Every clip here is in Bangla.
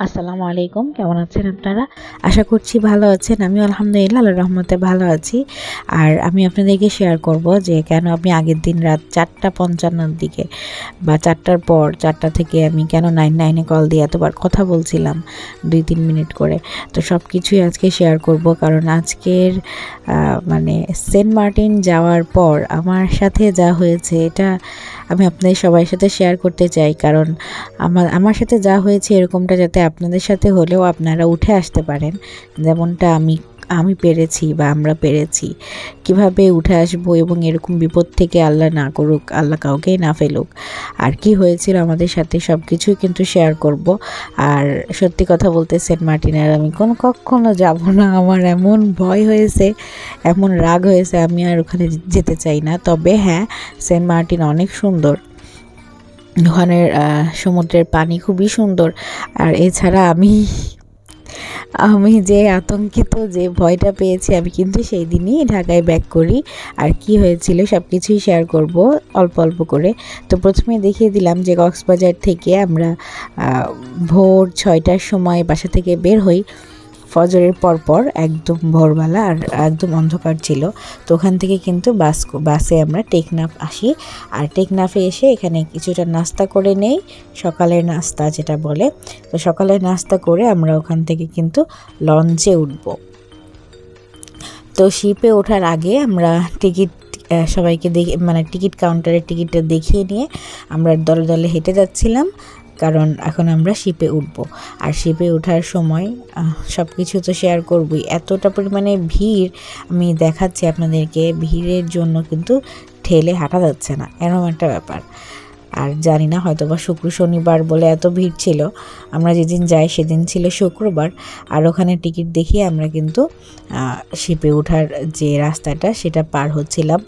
আসসালামু আলাইকুম, কেমন আছেন আপনারা? আশা করছি ভালো আছেন। আমি আলহামদুলিল্লাহ আল্লাহর রহমতে ভালো আছি। আর আমি আপনাদেরকে শেয়ার করব যে কেন আমি আগের দিন রাত 4:55 দিকে বা 4টার পর 4টা থেকে আমি কেন 99-এ কল দিয়ে এতবার কথা বলছিলাম 2-3 মিনিট করে। তো সব কিছুই আজকে শেয়ার করব, কারণ আজকের মানে সেন্ট মার্টিন যাওয়ার পর আমার সাথে যা হয়েছে এটা আমি আপনাদের সবার সাথে শেয়ার করতে চাই। কারণ আমার সাথে যা হয়েছে এরকমটা যাতে আপনাদের সাথে হলেও আপনারা উঠে আসতে পারেন, যেমনটা আমি পেরেছি বা আমরা পেরেছি। কিভাবে উঠে আসবো এবং এরকম বিপদ থেকে আল্লাহ না করুক, আল্লাহ কাউকেই না ফেলুক। আর কি হয়েছিল আমাদের সাথে সব কিছুই কিন্তু শেয়ার করব। আর সত্যি কথা বলতে সেন্ট মার্টিনের আমি কখনো যাব না। আমার এমন ভয় হয়েছে, এমন রাগ হয়েছে, আমি আর ওখানে যেতে চাই না। তবে হ্যাঁ, সেন্ট মার্টিন অনেক সুন্দর, ওখানের সমুদ্রের পানি খুবই সুন্দর। আর এছাড়া আমি যে আতঙ্কিত, যে ভয়টা পেয়েছি, আমি কিন্তু সেই দিনই ঢাকায় ব্যাক করি। আর কি হয়েছিল সব কিছুই শেয়ার করব অল্প অল্প করে। তো প্রথমে দেখিয়ে দিলাম যে কক্সবাজার থেকে আমরা ভোর 6টার সময় বাসা থেকে বের হই, ফজরের পরপর, একদম ভোরবেলা, আর একদম অন্ধকার ছিল। তো ওখান থেকে কিন্তু বাসে আমরা টেকনাফ আসি। আর টেকনাফে এসে এখানে কিছুটা নাস্তা করে নেই, সকালের নাস্তা যেটা বলে। তো সকালের নাস্তা করে আমরা ওখান থেকে কিন্তু লঞ্চে উঠব। তো শিপে ওঠার আগে আমরা টিকিট সবাইকে মানে টিকিট কাউন্টারে টিকিটটা দেখিয়ে নিয়ে আমরা দলে দলে হেঁটে যাচ্ছিলাম, কারণ এখন আমরা শিপে উঠব। আর শিপে ওঠার সময় সব কিছু তো শেয়ার করবই। এতটা পরিমাণে ভিড়, আমি দেখাচ্ছি আপনাদেরকে, ভিড়ের জন্য কিন্তু ঠেলে হাঁটা যাচ্ছে না, এরকম একটা ব্যাপার। আর জানি না, হয়তো বা শনিবার বলে এত ভিড় ছিল। আমরা যেদিন যাই সেদিন ছিল শুক্রবার। আর ওখানে টিকিট দেখিয়ে আমরা কিন্তু শিপে ওঠার যে রাস্তাটা সেটা পার হচ্ছিলাম।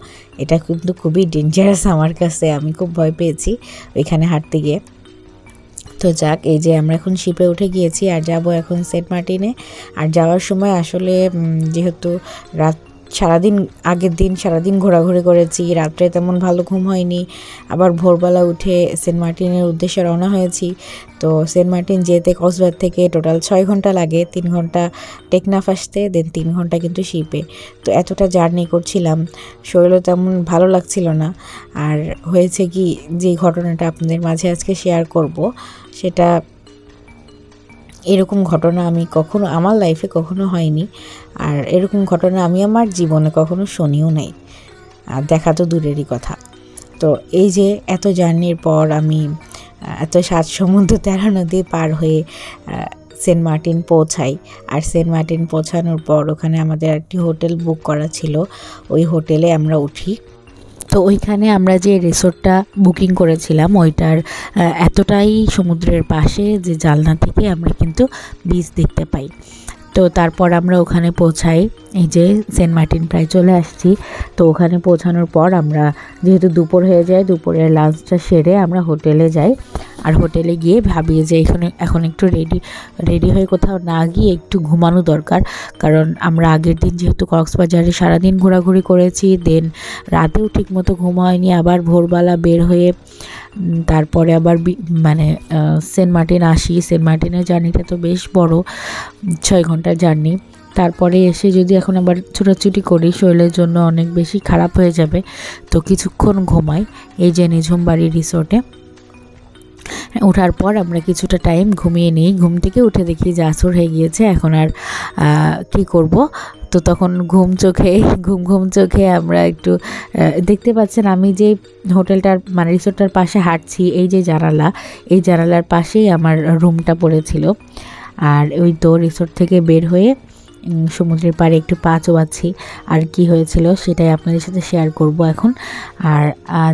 এটা কিন্তু খুবই ডেঞ্জারাস আমার কাছে, আমি খুব ভয় পেয়েছি ওইখানে হাঁটতে গিয়ে। তো যাক, এই যে আমরা এখন শিপে উঠে গিয়েছি আর যাব এখন সেন্ট মার্টিনে। আর যাওয়ার সময় আসলে যেহেতু আগের দিন সারাদিন ঘোরাঘুরি করেছি, রাত্রে তেমন ভালো ঘুম হয়নি, আবার ভোরবেলা উঠে সেন্ট মার্টিনের উদ্দেশ্যে রওনা হয়েছি। তো সেন্ট মার্টিন যেতে কক্সবাজার থেকে টোটাল 6 ঘন্টা লাগে, 3 ঘন্টা টেকনাফ আসতে, দেন 3 ঘন্টা কিন্তু শিপে। তো এতটা জার্নি করছিলাম, শরীরও তেমন ভালো লাগছিল না। আর হয়েছে কি, যে ঘটনাটা আপনাদের মাঝে আজকে শেয়ার করব, সেটা এরকম ঘটনা আমি কখনো আমার লাইফে কখনো হয়নি। আর এরকম ঘটনা আমি আমার জীবনে কখনো শুনিও নাই, আর দেখা তো দূরেরই কথা। তো এই যে এত জার্নির পর আমি এত 7 সমুদ্র 13 নদী পার হয়ে সেন্ট মার্টিন পৌঁছাই। আর সেন্ট মার্টিন পৌঁছানোর পর ওখানে আমাদের একটি হোটেল বুক করা ছিল, ওই হোটেলে আমরা উঠি। তো ওইখানে আমরা যে রিসোর্টটা বুকিং করেছিলাম ওইটার এতটাই সমুদ্রের পাশে যে জানলা থেকে আমরা কিন্তু বিচ দেখতে পাই। তো তারপর আমরা ওখানে পৌঁছাই, এই যে সেন্ট মার্টিন প্রায় চলে আসছি। তো ওখানে পৌঁছানোর পর আমরা, যেহেতু দুপুর হয়ে যায়, দুপুরের লাঞ্চটা সেরে আমরা হোটেলে যাই। আর হোটেলে গিয়ে ভাবি যে এখন একটু রেডি হয়ে কোথাও না গিয়ে একটু ঘুমানো দরকার। কারণ আমরা আগের দিন যেহেতু কক্সবাজারে সারাদিন ঘোরাঘুরি করেছি, দেন রাতেও ঠিকমতো ঘুম হয়নি, আবার ভোরবেলা বের হয়ে তারপরে আবার মানে সেন্ট মার্টিন আসি। সেন্ট মার্টিনের জার্নিটা তো বেশ বড়, 6 ঘন্টার জার্নি। তারপরে এসে যদি এখন আবার ছোটাছুটি করি, শরীরের জন্য অনেক বেশি খারাপ হয়ে যাবে। তো কিছুক্ষণ ঘুমাই এই যে নিঝুমবাড়ি রিসোর্টে। ওঠার পর আমরা কিছুটা টাইম ঘুমিয়ে নিই। ঘুম থেকে উঠে দেখি যে আসর হয়ে গিয়েছে, এখন আর কী করব। তো তখন ঘুম চোখে আমরা একটু দেখতে পাচ্ছেন, আমি যে হোটেলটার মানে রিসোর্টটার পাশে হাঁটছি, এই যে জানালা, এই জানালার পাশেই আমার রুমটা পড়েছিল। আর ওই তো রিসোর্ট থেকে বের হয়ে সমুদ্রের পাড়ে একটু পা চোবাচ্ছি। আর কি হয়েছিল সেটাই আপনাদের সাথে শেয়ার করব এখন। আর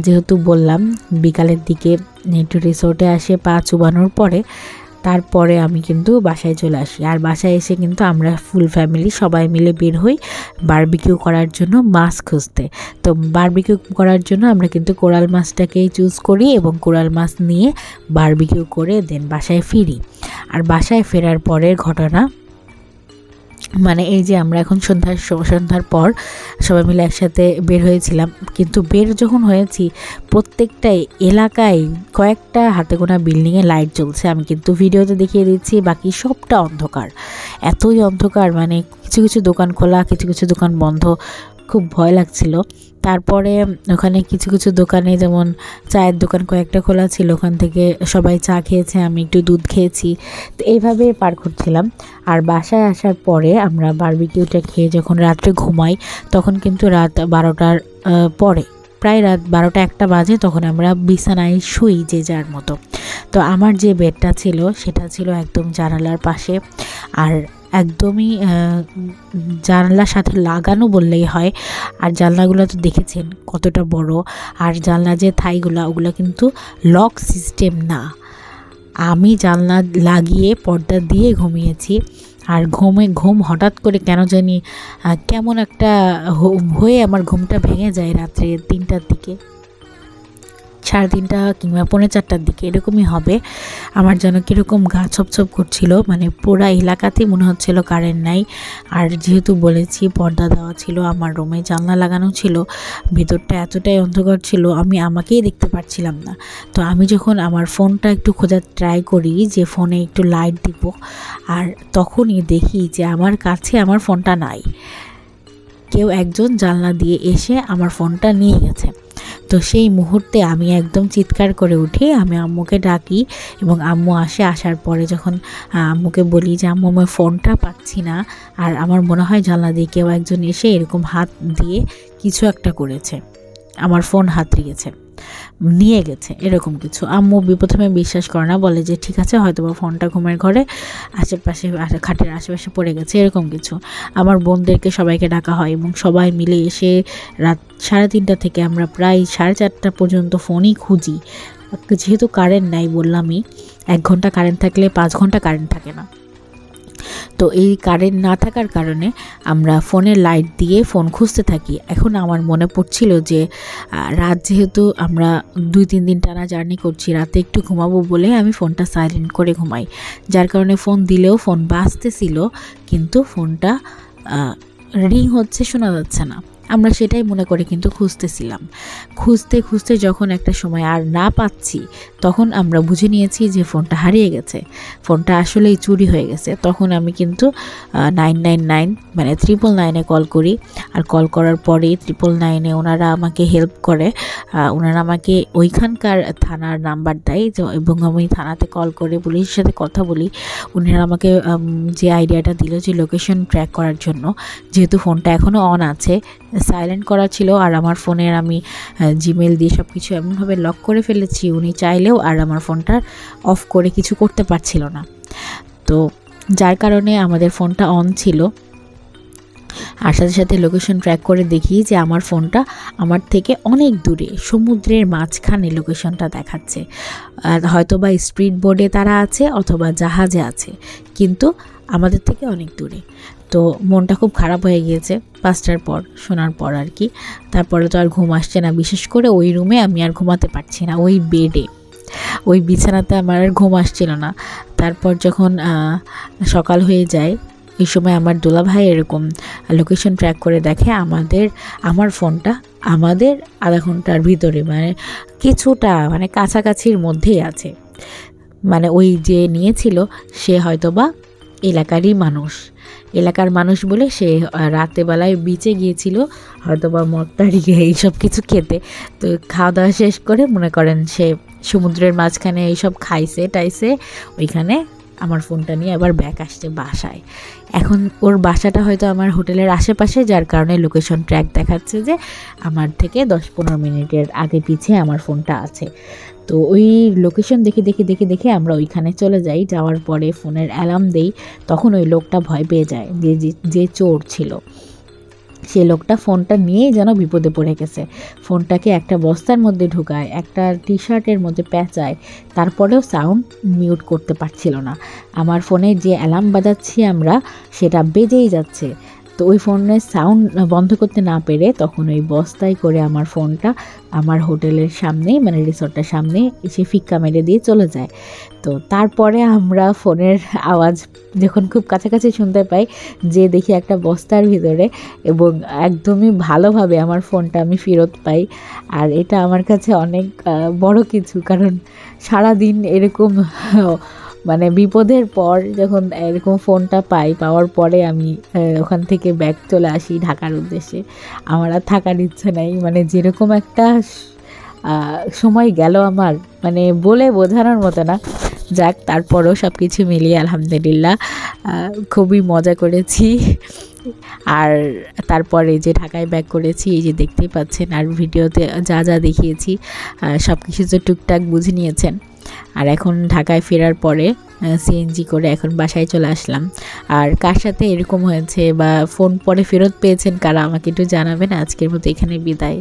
যেহেতু বললাম বিকালের দিকে একটু রিসোর্টে আসে পা চুবানোর পরে, তারপরে আমি কিন্তু বাসায় চলে আসি। আর বাসায় এসে কিন্তু আমরা ফুল ফ্যামিলি সবাই মিলে বের হই বারবিকিউ করার জন্য মাছ খুঁজতে। তো বারবিকিউ করার জন্য আমরা কিন্তু কোরাল মাছটাকেই চুজ করি এবং কোরাল মাছ নিয়ে বারবিকিউ করে দেন বাসায় ফিরি। আর বাসায় ফেরার পরের ঘটনা, মানে এই যে আমরা এখন সন্ধ্যার পর সবাই মিলে একসাথে বের হয়েছিলাম, কিন্তু বের যখন হয়েছি প্রত্যেকটাই এলাকায় কয়েকটা হাতে গোনা বিল্ডিংয়ে লাইট জ্বলছে। আমি কিন্তু ভিডিওতে দেখিয়ে দিচ্ছি, বাকি সবটা অন্ধকার, এতই অন্ধকার, মানে কিছু কিছু দোকান খোলা, কিছু কিছু দোকান বন্ধ, খুব ভয় লাগছিল। তারপরে ওখানে কিছু কিছু দোকানে, যেমন চায়ের দোকান কয়েকটা খোলা ছিল, ওখান থেকে সবাই চা খেয়েছে, আমি একটু দুধ খেয়েছি। তো এইভাবে পার করছিলাম। আর বাসায় আসার পরে আমরা বারবিকিউটা খেয়ে যখন রাত্রে ঘুমাই, তখন কিন্তু রাত 12টার পরে, প্রায় রাত 12টা-1টা বাজে, তখন আমরা বিছানায় শুই যে যার মতো। তো আমার যে বেডটা ছিল সেটা ছিল একদম জানালার পাশে, আর একদমই জানলার সাথে লাগানো বললেই হয়। আর জানলাগুলো তো দেখেছেন কতটা বড়, আর জানলা যে থাইগুলো ওগুলো কিন্তু লক সিস্টেম না। আমি জানলা লাগিয়ে পর্দা দিয়ে ঘুমিয়েছি। আর ঘুম হঠাৎ করে কেন জানি কেমন একটা হয়ে আমার ঘুমটা ভেঙে যায় রাত্রে 3টার দিকে, 3:30 কিংবা 3:45টার দিকে, এরকমই হবে। আমার যেন কীরকম গা ছপছপ করছিল, মানে পুরা এলাকাতেই মনে হচ্ছিল কারেন্ট নাই। আর যেহেতু বলেছি পর্দা দেওয়া ছিল, আমার রুমে জানলা লাগানো ছিল, ভেতরটা এতটাই অন্ধকার ছিল আমি আমাকেই দেখতে পাচ্ছিলাম না। তো আমি যখন আমার ফোনটা একটু খোঁজার ট্রাই করি যে ফোনে একটু লাইট দিব, আর তখনই দেখি যে আমার কাছে আমার ফোনটা নাই। কেউ একজন জানলা দিয়ে এসে আমার ফোনটা নিয়ে গেছে। তো সেই মুহূর্তে আমি একদম চিৎকার করে উঠি, আমি আম্মুকে ডাকি এবং আম্মু আসার পরে যখন আম্মুকে বলি যে আম্মু আমি ফোনটা পাচ্ছি না, আর আমার মনে হয় জানলা দিয়ে কেউ একজন এসে এরকম হাত দিয়ে কিছু একটা করেছে, আমার ফোন হাতড়ে গেছে, নিয়ে গেছে, এরকম কিছু। আম্মু প্রথমে বিশ্বাস করে না, বলে যে ঠিক আছে হয়তো বা ফোনটা ঘুমের ঘরে আশেপাশে খাটের আশেপাশে পড়ে গেছে, এরকম কিছু। আমার বোনদেরকে সবাইকে ডাকা হয় এবং সবাই মিলে এসে রাত 3:30 থেকে আমরা প্রায় 4:30 পর্যন্ত ফোনই খুঁজি। যেহেতু কারেন্ট নাই, বললামই 1 ঘন্টা কারেন্ট থাকলে 5 ঘন্টা কারেন্ট থাকে না। তো এই কারেন্ট না থাকার কারণে আমরা ফোনের লাইট দিয়ে ফোন খুঁজতে থাকি। এখন আমার মনে পড়ছিল যে রাত যেহেতু আমরা 2-3 দিন টানা জার্নি করছি, রাতে একটু ঘুমাবো বলে আমি ফোনটা সাইলেন্ট করে ঘুমাই, যার কারণে ফোন দিলেও ফোন বাজতেছিল কিন্তু ফোনটা রিং হচ্ছে, শোনা যাচ্ছে না। আমরা সেটাই মনে করে কিন্তু খুঁজতেছিলাম। খুঁজতে যখন একটা সময় আর না পাচ্ছি, তখন আমরা বুঝে নিয়েছি যে ফোনটা হারিয়ে গেছে, ফোনটা আসলেই চুরি হয়ে গেছে। তখন আমি কিন্তু 999 মানে 999-এ কল করি। আর কল করার পরেই 999-এ ওনারা আমাকে হেল্প করে, ওনারা আমাকে ওইখানকার থানার নাম্বার দেয় এবং আমি থানাতে কল করে পুলিশের সাথে কথা বলি। ওনারা আমাকে যে আইডিয়াটা দিল যে লোকেশন ট্র্যাক করার জন্য, যেহেতু ফোনটা এখনও অন আছে, সাইলেন্ট করা ছিল, আর আমার ফোনের আমি জিমেল দিয়ে সব কিছু এমনভাবে লক করে ফেলেছি, উনি চাইলেও আর আমার ফোনটা অফ করে কিছু করতে পারছিল না। তো যার কারণে আমাদের ফোনটা অন ছিল। আর সাথে সাথে লোকেশন ট্র্যাক করে দেখি যে আমার ফোনটা আমার থেকে অনেক দূরে, সমুদ্রের মাঝখানে লোকেশনটা দেখাচ্ছে। হয়তো বা স্পিড বোর্ডে তারা আছে অথবা জাহাজে আছে, কিন্তু আমাদের থেকে অনেক দূরে। তো মনটা খুব খারাপ হয়ে গিয়েছে 5টার পর শোনার পর আর কি। তারপরে তো আর ঘুম আসছে না, বিশেষ করে ওই রুমে আমি আর ঘুমাতে পারছি না, ওই বেডে, ওই বিছানাতে আমার আর ঘুম আসছিল না। তারপর যখন সকাল হয়ে যায়, এই সময় আমার দুলাভাই এরকম লোকেশন ট্র্যাক করে দেখে আমার ফোনটা আমাদের আধা ঘন্টার ভিতরে, মানে কিছুটা মানে কাছাকাছির মধ্যেই আছে। মানে ওই যে নিয়েছিল সে হয়তোবা এলাকার মানুষ বলে সে রাতেবেলায় বিচে গিয়েছিল হয়তোবা মট্টারিকে এইসব কিছু খেতে। তো খাওয়া দাওয়া শেষ করে মনে করেন সে সমুদ্রের মাঝখানে এইসব খাইছে ওইখানে আমার ফোনটা নিয়ে আবার ব্যাক আসছে বাসায়। এখন ওর বাসাটা হয়তো আমার হোটেলের আশেপাশে, যার কারণে লোকেশন ট্র্যাক দেখাচ্ছে যে আমার থেকে 10-15 মিনিটের আগে পিছিয়ে আমার ফোনটা আছে। তো ওই লোকেশন দেখে আমরা ওইখানে চলে যাই। যাওয়ার পরে ফোনের অ্যালার্ম দেই, তখন ওই লোকটা ভয় পেয়ে যায় যে চোর ছিল। সে লোকটা ফোনটা নিয়েই যেন বিপদে পড়ে গেছে, ফোনটাকে একটা বস্তার মধ্যে ঢুকায়, একটা টি-শার্টের মধ্যে প্যাঁচায়, তারপরেও সাউন্ড মিউট করতে পারছিল না। আমার ফোনে যে অ্যালার্ম বাজাচ্ছি আমরা, সেটা বেজেই যাচ্ছে। তো ওই ফোনের সাউন্ড বন্ধ করতে না পেরে তখন ওই বস্তায় করে আমার ফোনটা আমার হোটেলের সামনেই মানে রিসর্টটার সামনে এসে ফিক্কা মেরে দিয়ে চলে যায়। তো তারপরে আমরা ফোনের আওয়াজ যখন খুব কাছাকাছি শুনতে পাই, যে দেখি একটা বস্তার ভিতরে, এবং একদমই ভালোভাবে আমার ফোনটা আমি ফেরত পাই। আর এটা আমার কাছে অনেক বড় কিছু, কারণ সারাদিন এরকম মানে বিপদের পর যখন এরকম ফোনটা পাওয়ার পরে আমি ওখান থেকে ব্যাক চলে আসি ঢাকার উদ্দেশ্যে। আমার আর থাকার ইচ্ছে নাই, মানে যেরকম একটা সময় গেল আমার, মানে বলে বোঝানোর মতো না। যাক, তারপরও সব কিছু মিলিয়ে আলহামদুলিল্লাহ খুবই মজা করেছি। আর তারপরে যে ঢাকায় ব্যাক করেছি, এই যে দেখতেই পাচ্ছেন, আর ভিডিওতে যা যা দেখিয়েছি সব কিছু তো টুকটাক বুঝে নিয়েছেন। আর এখন ঢাকায় ফেরার পরে সিএনজি করে এখন বাসায় চলে আসলাম। আর কার সাথে এরকম হয়েছে বা ফোন পরে ফেরত পেয়েছেন কারা, আমাকে একটু জানাবেন। আজকের মতো এখানে বিদায়।